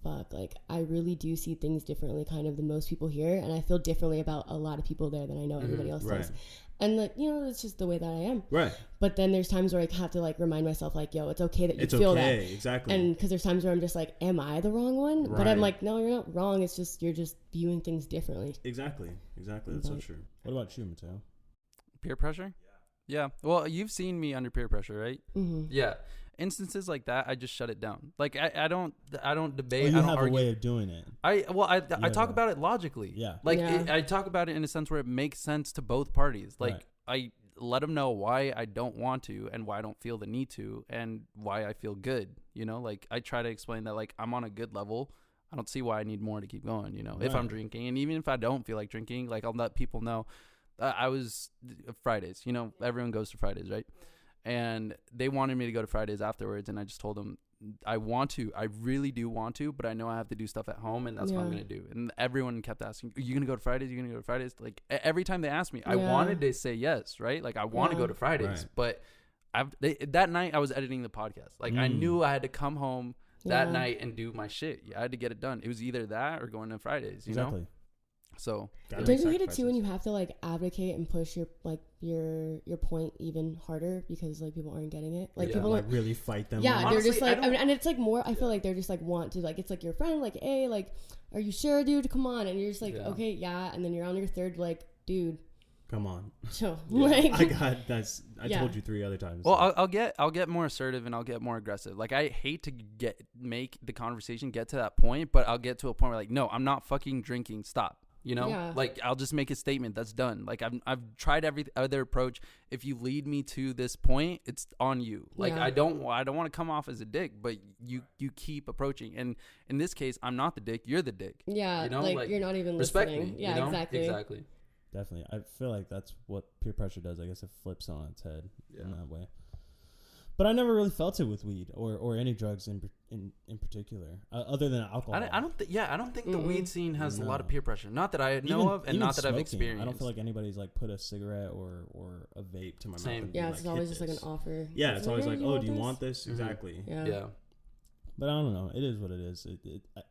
Speaker 3: fuck, like I really do see things differently kind of than most people here, and I feel differently about a lot of people there than I know everybody else does. And like, you know, it's just the way that I am.
Speaker 2: Right.
Speaker 3: But then there's times where I have to like remind myself like, yo, it's okay that you feel that.
Speaker 2: Exactly.
Speaker 3: And because there's times where I'm just like, am I the wrong one? Right. But I'm like, no, you're not wrong. It's just you're just viewing things differently.
Speaker 2: Exactly. That's so true. What about you, Mateo?
Speaker 1: Peer pressure? Yeah. Well, you've seen me under peer pressure, right? Mm-hmm. Yeah. Instances like that, I just shut it down. Like I don't debate.
Speaker 2: Well, you
Speaker 1: I don't
Speaker 2: have
Speaker 1: argue.
Speaker 2: A way of doing it.
Speaker 1: I talk about it logically.
Speaker 2: Yeah.
Speaker 1: Like I talk about it in a sense where it makes sense to both parties. Like I let them know why I don't want to and why I don't feel the need to and why I feel good. You know, like I try to explain that like I'm on a good level. I don't see why I need more to keep going. You know, if I'm drinking, and even if I don't feel like drinking, like I'll let people know. I was Fridays, you know, everyone goes to Fridays, right? And they wanted me to go to Fridays afterwards. And I just told them I really do want to, but I know I have to do stuff at home and that's what I'm going to do. And everyone kept asking, are you going to go to Fridays? Are you going to go to Fridays? Like every time they asked me, I wanted to say yes, right? Like I want to go to Fridays, but that night I was editing the podcast. Like I knew I had to come home that night and do my shit. I had to get it done. It was either that or going to Fridays, you know? So
Speaker 3: don't you hate it too when you have to like advocate and push your point even harder because like people aren't getting it, like people
Speaker 2: like really fight them.
Speaker 3: Yeah, honestly, they're just like, and it's like more. I feel like they're just like want to like it's like your friend like, hey, like, are you sure, dude? Come on, and you're just like, okay, yeah, and then you're on your third like, dude,
Speaker 2: come on,
Speaker 3: chill. Like
Speaker 2: I told you 3 other times.
Speaker 1: Well, so. I'll get more assertive and I'll get more aggressive. Like I hate to make the conversation get to that point, but I'll get to a point where like, no, I'm not fucking drinking. Stop. You know, like I'll just make a statement that's done. Like I've tried every other approach. If you lead me to this point, it's on you. Like I don't want to come off as a dick, but you keep approaching. And in this case, I'm not the dick. You're the dick.
Speaker 3: Yeah,
Speaker 1: you know?
Speaker 3: like you're not even
Speaker 1: respect
Speaker 3: listening.
Speaker 1: Me,
Speaker 3: yeah,
Speaker 1: you know?
Speaker 3: exactly.
Speaker 2: Definitely, I feel like that's what peer pressure does. I guess it flips on its head in that way. But I never really felt it with weed or any drugs in particular, other than alcohol.
Speaker 1: I don't think the weed scene has a lot of peer pressure. Not that I know of, and not that I've experienced.
Speaker 2: I don't feel like anybody's like put a cigarette or a vape to my mouth.
Speaker 3: Yeah, it's always just like an offer.
Speaker 2: Yeah, it's always like, oh, do you want this? Mm-hmm. Exactly.
Speaker 3: Yeah.
Speaker 2: But I don't know. It is what it is.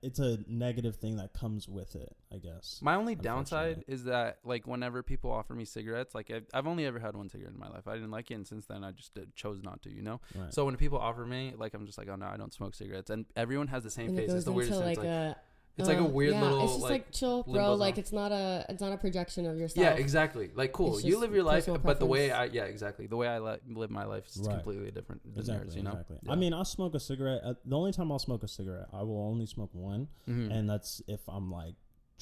Speaker 2: It's a negative thing that comes with it, I guess.
Speaker 1: My only downside is that, like, whenever people offer me cigarettes, like, I've only ever had one cigarette in my life. I didn't like it, and since then, I just chose not to, you know?
Speaker 2: Right.
Speaker 1: So when people offer me, like, I'm just like, oh, no, I don't smoke cigarettes. And everyone has the same face. It's the weirdest
Speaker 3: thing.
Speaker 1: thing. It's like a weird little.
Speaker 3: It's just like chill, bro. Like it's not a projection of yourself.
Speaker 1: Yeah, exactly. Like cool, you live your life, but the way the way I live my life is completely different than yours. You know. Exactly.
Speaker 2: Yeah. I mean, I'll smoke a cigarette. The only time I'll smoke a cigarette, I will only smoke one, and that's if I'm like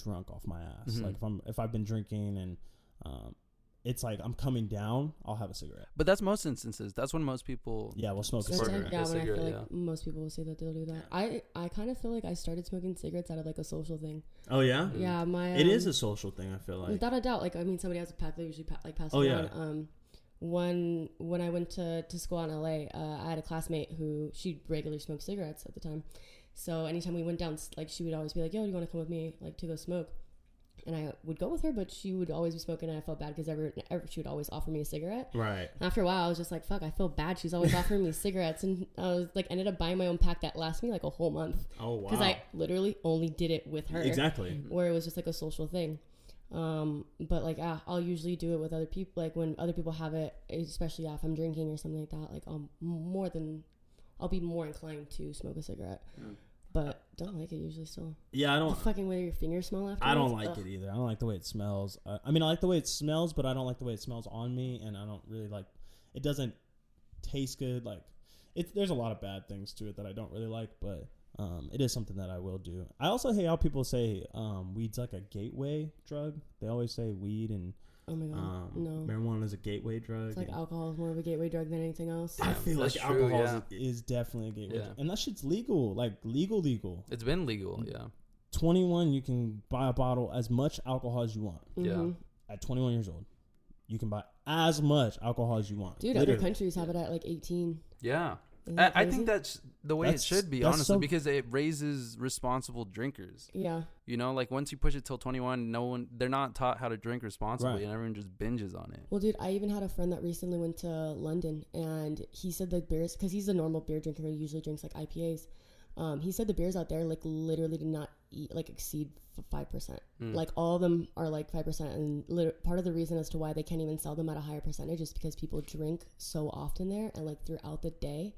Speaker 2: drunk off my ass. Like if I've been drinking and it's like I'm coming down, I'll have a cigarette.
Speaker 1: But that's most instances. That's when most people
Speaker 2: will smoke a cigarette.
Speaker 3: Yeah, when I feel like most people will say that they'll do that. I kind of feel like I started smoking cigarettes out of like a social thing.
Speaker 2: Oh yeah?
Speaker 3: Yeah,
Speaker 2: it is a social thing, I feel like.
Speaker 3: Without a doubt. Like, I mean, somebody has a pack, they usually pass it around. When I went to school in LA, I had a classmate who, she regularly smoked cigarettes at the time. So anytime we went down, like, she would always be like, yo, do you want to come with me, like, to go smoke? And I would go with her, but she would always be smoking, and I felt bad because she would always offer me a cigarette.
Speaker 2: Right.
Speaker 3: And after a while, I was just like, fuck, I feel bad. She's always offering me cigarettes. And I was like, ended up buying my own pack that lasted me like a whole month.
Speaker 2: Oh, wow.
Speaker 3: Because I literally only did it with her.
Speaker 2: Exactly.
Speaker 3: Where it was just like a social thing. But like, I'll usually do it with other people. Like when other people have it, especially if I'm drinking or something like that, like I'll be more inclined to smoke a cigarette. But don't like it usually still.
Speaker 2: Yeah, I don't.
Speaker 3: The fucking way your fingers smell after.
Speaker 2: I don't like it either. I don't like the way it smells. I mean, I like the way it smells, but I don't like the way it smells on me, and I don't really like. It doesn't taste good. Like, there's a lot of bad things to it that I don't really like, but it is something that I will do. I also hate how people say weed's like a gateway drug. They always say weed and. Oh my god, no. Marijuana is a gateway drug.
Speaker 3: It's like alcohol is more of a gateway drug than anything else.
Speaker 2: I feel like alcohol is definitely a gateway drug. And that shit's legal. Like, legal.
Speaker 1: It's been legal, yeah.
Speaker 2: 21, you can buy a bottle as much alcohol as you want.
Speaker 1: Yeah.
Speaker 2: At 21 years old, you can buy as much alcohol as you want.
Speaker 3: Dude, other countries have it at like 18.
Speaker 1: Yeah. I think that's the way it should be, honestly, because it raises responsible drinkers.
Speaker 3: Yeah.
Speaker 1: You know, like once you push it till 21, they're not taught how to drink responsibly, and everyone just binges on it.
Speaker 3: Well, dude, I even had a friend that recently went to London, and he said the beers, because he's a normal beer drinker who usually drinks like IPAs. He said the beers out there like literally did not exceed 5%. Like all of them are like 5%, and part of the reason as to why they can't even sell them at a higher percentage is because people drink so often there and like throughout the day.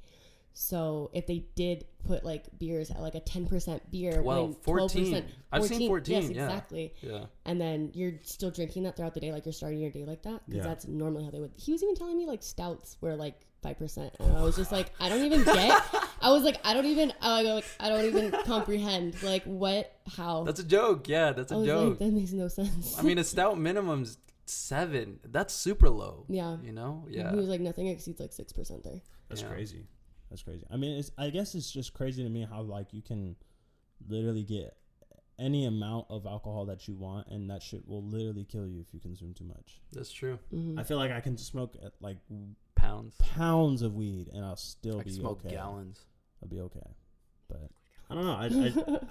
Speaker 3: So if they did put like beers at like a 10% beer,
Speaker 1: 14. I've seen 14.
Speaker 3: Yes, exactly.
Speaker 1: Yeah.
Speaker 3: And then you're still drinking that throughout the day, like you're starting your day like that, because that's normally how they would. He was even telling me like stouts were like 5%, and I was just like, I don't even get. I was like, I don't even comprehend like what, how.
Speaker 1: That's a joke. Yeah, that's a joke.
Speaker 3: Like, that makes no sense.
Speaker 1: I mean, a stout minimum's 7. That's super low.
Speaker 3: Yeah.
Speaker 1: You know. Yeah.
Speaker 3: He was like, nothing exceeds like 6% there.
Speaker 2: That's crazy. That's crazy. I mean, I guess it's just crazy to me how like you can literally get any amount of alcohol that you want, and that shit will literally kill you if you consume too much.
Speaker 1: That's true.
Speaker 3: Mm-hmm.
Speaker 2: I feel like I can smoke at like
Speaker 1: pounds
Speaker 2: of weed, and I'll still be
Speaker 1: smoke
Speaker 2: okay.
Speaker 1: Gallons.
Speaker 2: I'll be okay. But I don't know. I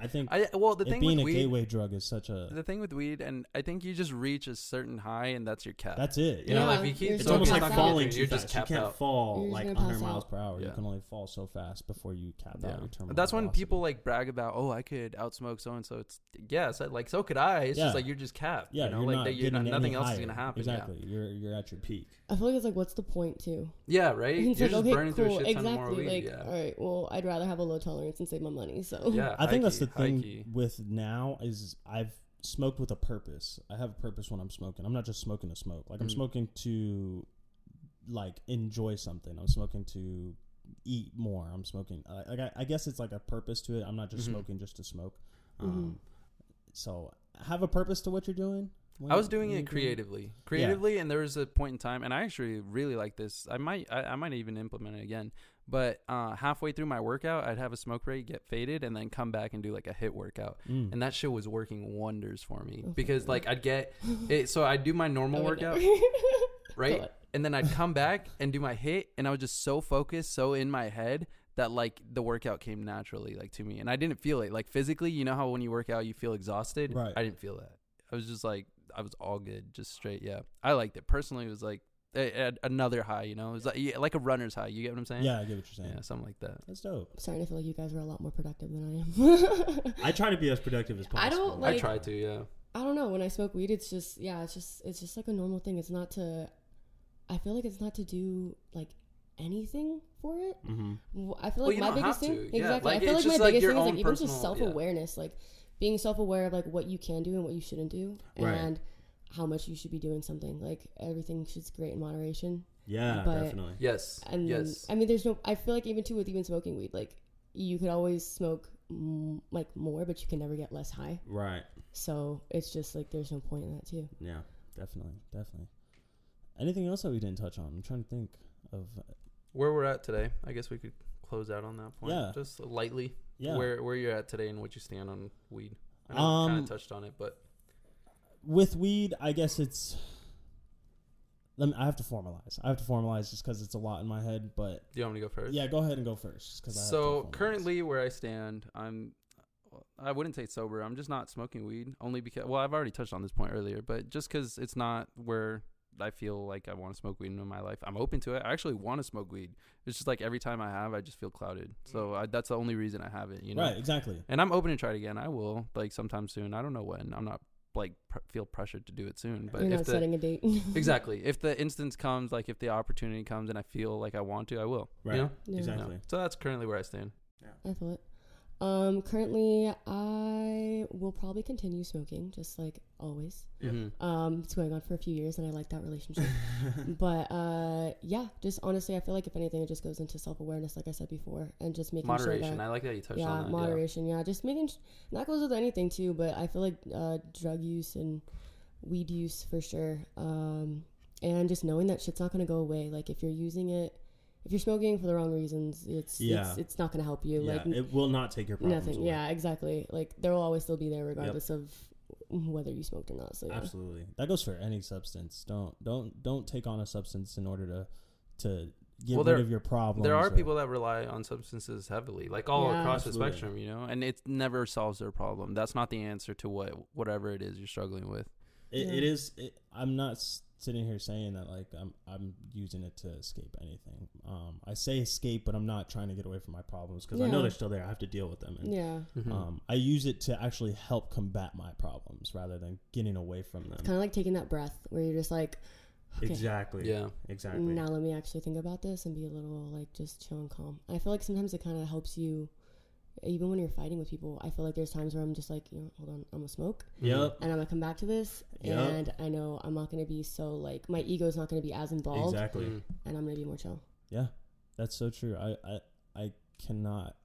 Speaker 2: think
Speaker 1: the thing
Speaker 2: being
Speaker 1: with
Speaker 2: a
Speaker 1: weed,
Speaker 2: gateway drug is such a.
Speaker 1: The thing with weed, and I think you just reach a certain high, and that's your cap.
Speaker 2: That's it.
Speaker 1: You know, like you keep.
Speaker 2: It's almost like falling.
Speaker 1: You're just capped
Speaker 2: out. You can't fall like 100 miles
Speaker 3: out.
Speaker 2: per hour. Yeah. You can only fall so fast before you cap out your terminal.
Speaker 1: That's when
Speaker 2: velocity.
Speaker 1: people like brag about, oh, I could outsmoke so and so. It's like so could I. It's just like you're just capped.
Speaker 2: Yeah,
Speaker 1: you know, like nothing else is gonna happen.
Speaker 2: Exactly. Yeah. You're at your peak.
Speaker 3: I feel like it's like, what's the point too?
Speaker 1: Yeah, right.
Speaker 3: It's
Speaker 1: you're
Speaker 3: like,
Speaker 1: just burning through a shit ton more
Speaker 3: exactly.
Speaker 1: weed.
Speaker 3: Like, all right, well, I'd rather have a low tolerance and save my money. So
Speaker 1: yeah,
Speaker 2: I think that's the thing with now is I've smoked with a purpose. I have a purpose when I'm smoking. I'm not just smoking to smoke. Like I'm smoking to like enjoy something. I'm smoking to eat more. I'm smoking. I guess it's like a purpose to it. I'm not just smoking just to smoke. So have a purpose to what you're doing.
Speaker 1: I was doing it creatively, and there was a point in time, and I actually really like this. I might even implement it again. But halfway through my workout, I'd have a smoke break, get faded, and then come back and do like a HIIT workout. And that shit was working wonders for me because like I'd get it. So I'd do my normal workout, right? And then I'd come back and do my HIIT, and I was just so focused, so in my head that like the workout came naturally like to me, and I didn't feel it like physically. You know how when you work out you feel exhausted?
Speaker 2: Right.
Speaker 1: I didn't feel that. I was just like, I was all good, just straight. Yeah, I liked it personally. It was like another high, you know. It was like a runner's high. You get what I'm saying?
Speaker 2: Yeah, I get what you're saying.
Speaker 1: Yeah, something like that.
Speaker 2: That's dope.
Speaker 3: I'm starting to feel like you guys are a lot more productive than I am.
Speaker 2: I try to be as productive as possible.
Speaker 1: I try to. Yeah.
Speaker 3: I don't know. When I smoke weed, it's just like a normal thing. It's not to. I feel like it's not to do like anything for it. I feel like my biggest thing, exactly. Like, I feel like my biggest thing is like even just self-awareness. Like being self-aware of like what you can do and what you shouldn't do, and how much you should be doing something. Like everything should great in moderation.
Speaker 2: Yeah, definitely.
Speaker 1: Yes.
Speaker 3: And
Speaker 1: yes.
Speaker 3: I mean, I feel like even smoking weed, like you could always smoke like more, but you can never get less high.
Speaker 2: Right.
Speaker 3: So it's just like there's no point in that too.
Speaker 2: Yeah, definitely. Anything else that we didn't touch on? I'm trying to think of
Speaker 1: where we're at today. I guess we could close out on that point.
Speaker 2: Yeah.
Speaker 1: Just lightly.
Speaker 2: Yeah.
Speaker 1: Where you're at today and what you stand on weed. I know we kind of touched on it, but
Speaker 2: with weed, I guess it's. I have to formalize just because it's a lot in my head. But
Speaker 1: do you want me to go first?
Speaker 2: Yeah, go ahead and go first.
Speaker 1: So currently, where I stand, I wouldn't say sober. I'm just not smoking weed. Only because, well, I've already touched on this point earlier, but just because it's not where I feel like I want to smoke weed in my life. I'm open to it. I actually want to smoke weed. It's just like every time I just feel clouded. So that's the only reason I have it. You know?
Speaker 2: Right. Exactly.
Speaker 1: And I'm open to try it again. I will, like, sometime soon. I don't know when. I'm not like feel pressured to do it soon, but
Speaker 3: you're not setting a date.
Speaker 1: Exactly. If the instance comes, like if the opportunity comes and I feel like I want to, I will.
Speaker 2: Right.
Speaker 1: You know?
Speaker 3: Yeah.
Speaker 2: Exactly.
Speaker 1: So that's currently where I stand.
Speaker 3: Yeah. I feel it. Currently I will probably continue smoking just like always.
Speaker 1: Mm-hmm.
Speaker 3: It's going on for a few years and I like that relationship. But yeah, just honestly I feel like if anything it just goes into self-awareness like I said before, and just making
Speaker 1: moderation.
Speaker 3: Sure that,
Speaker 1: I like that you touched on that.
Speaker 3: Moderation. Yeah, just making that goes with anything too, but I feel like drug use and weed use for sure. And just knowing that shit's not going to go away. Like if you're using it, if you're smoking for the wrong reasons, it's not going to help you.
Speaker 2: Yeah,
Speaker 3: like
Speaker 2: it will not take your problems
Speaker 3: nothing.
Speaker 2: away.
Speaker 3: Yeah, exactly. Like there will always still be there regardless of whether you smoked or not. So yeah.
Speaker 2: Absolutely, that goes for any substance. Don't take on a substance in order to get rid of your problems.
Speaker 1: There are people that rely on substances heavily, like all across the spectrum, you know, and it never solves their problem. That's not the answer to whatever it is you're struggling with.
Speaker 2: It is. I'm not sitting here saying that like I'm using it to escape anything. I say escape, but I'm not trying to get away from my problems because I know they're still there. I have to deal with them. And, I use it to actually help combat my problems rather than getting away from them.
Speaker 3: It's kind of like taking that breath where you're just like, okay,
Speaker 2: exactly. Yeah, exactly.
Speaker 3: Now let me actually think about this and be a little like just chill and calm. I feel like sometimes it kind of helps you. Even when you're fighting with people, I feel like there's times where I'm just like, hold on, I'm gonna smoke.
Speaker 2: Yep.
Speaker 3: And I'm gonna come back to this. Yep. And I know I'm not gonna be so like, my ego is not gonna be as involved.
Speaker 2: Exactly.
Speaker 3: And I'm gonna be more chill.
Speaker 2: Yeah, that's so true. I cannot.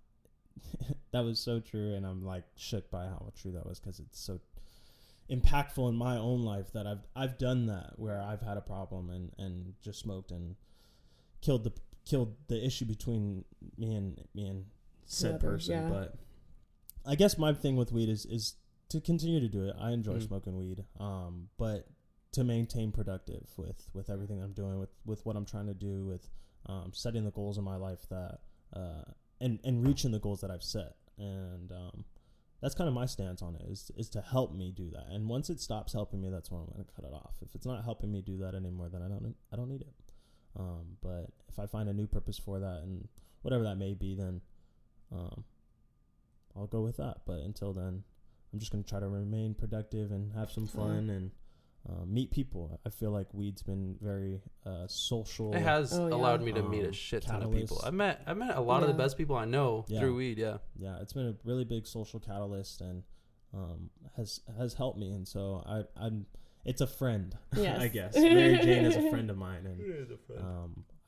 Speaker 2: That was so true, and I'm like shook by how true that was because it's so impactful in my own life that I've done that where I've had a problem and just smoked and killed the issue between me and said person. Yeah. But I guess my thing with weed is to continue to do it. I enjoy smoking weed, but to maintain productive with everything I'm doing, with what I'm trying to do, with setting the goals in my life that and reaching the goals that I've set. And that's kind of my stance on it is to help me do that. And once it stops helping me, that's when I'm going to cut it off. If it's not helping me do that anymore, then I don't need it. But if I find a new purpose for that and whatever that may be, then I'll go with that. But until then, I'm just going to try to remain productive and have some fun and meet people. I feel like weed's been very social.
Speaker 1: It has allowed me to meet a shit ton of people. I've met a lot of the best people I know through weed. Yeah, it's been a really big social catalyst and has helped me. And so I'm it's a friend. Yes. I guess Mary Jane is a friend of mine, and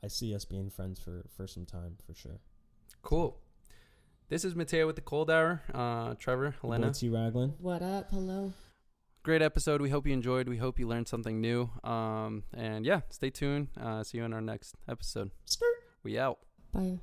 Speaker 1: I see us being friends for some time for sure. Cool. This is Mateo with the Cold Hour. Trevor, Helena. T. Raglan. What up? Hello. Great episode. We hope you enjoyed. We hope you learned something new. And yeah, stay tuned. See you in our next episode. Skirt. We out. Bye.